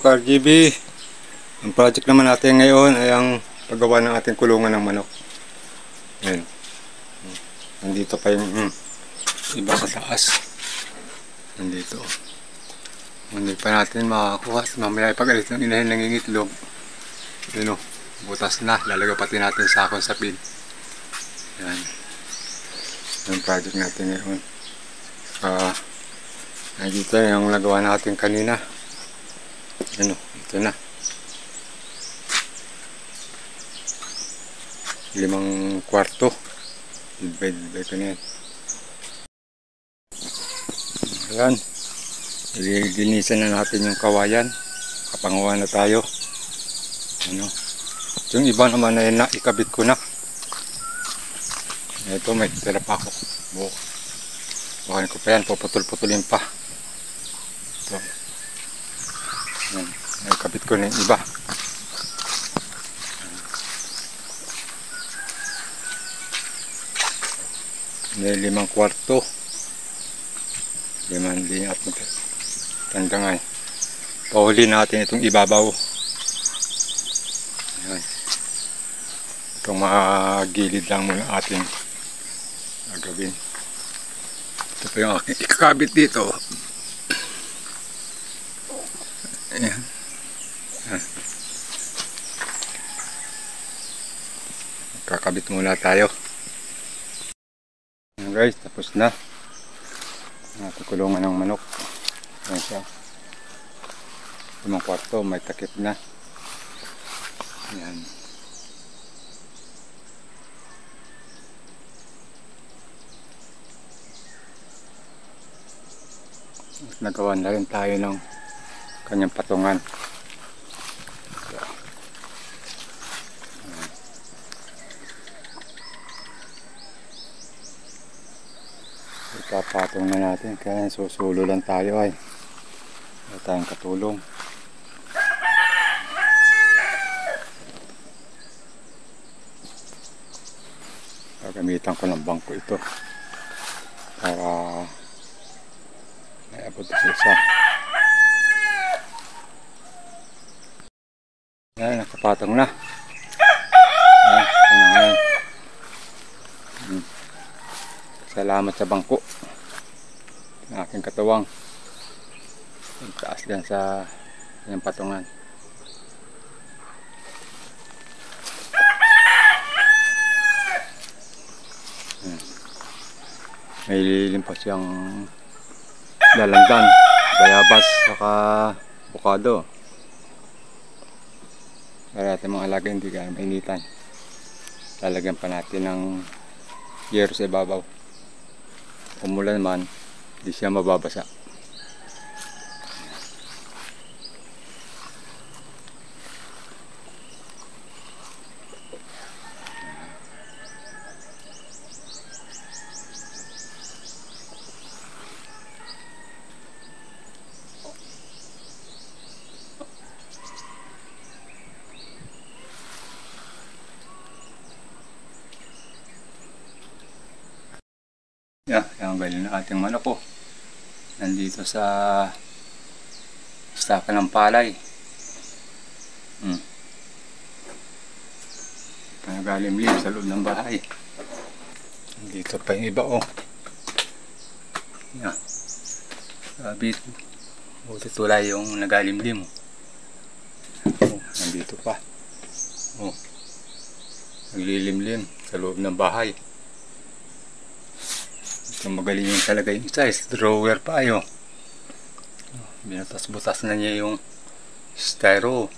ka-RGB. Ang project naman natin ngayon ay ang paggawa ng ating kulungan ng manok. Ayan. Nandito pa yung iba sa taas. Nandito. Hindi pa natin makakuha. Mamaya ipag-alis ng inahin nangingitlog. Yun o. Butas na. Lalaga pati natin sa akong sapin. Ayan. Yung project natin ngayon. Nandito yung nagawa natin kanina. Ano, ito na. 5 kwarto. Divide ko na yan. Ayan. Linisan na natin yung kawayan. Kapanguhan na tayo. Ano. Yung iba naman na ikabit ko na. Ito may tira pa ako. Bukan ko pa yan. Puputol-putulin pa. Ito. Ayan. Ikabit ko na yung iba. May 5 kwarto. 5 linyat. Tanda nga eh. Pahuli natin itong ibabaw. Ayan. Itong mga gilid lang muna ating gagawin. Ito pa yung aking ikakabit dito. Ayan. Ayan. Kakabit muna tayo. Ayan guys, tapos na. Ating kulungan ng manok. Ayan siya. 5 kwarto, may takip na. Ayan. At nagawa na rin tayo ng kanyang patungan. Ipapatong na natin, kaya susulo lang tayo ay. Wala tayong katulong. Gagamitan ko ng bangko ito para naiabot sa isa. Ayan, nakapatong na. Ayan. Salamat sa bangko ng aking katuwang. Taas din sa yung patungan. May lilim pa siyang lalandan, bayabas, saka bukado. Para natin mga alaga hindi ka mainitan. Lalagyan pa natin ng yero sa ibabaw. Umulan man, hindi siya mababasa. Yung galing na ating manok ko. Nandito sa staka ng palay. Nagalimlim sa loob ng bahay. Nandito pa yung iba oh. Yan. Sabi, buti tulay yung nagalimlim. Oh, nandito pa. Oh. Naglilimlim sa loob ng bahay. Magaling yung talaga yung size drawer pa ayo. Binatas-butas na niya yung styro.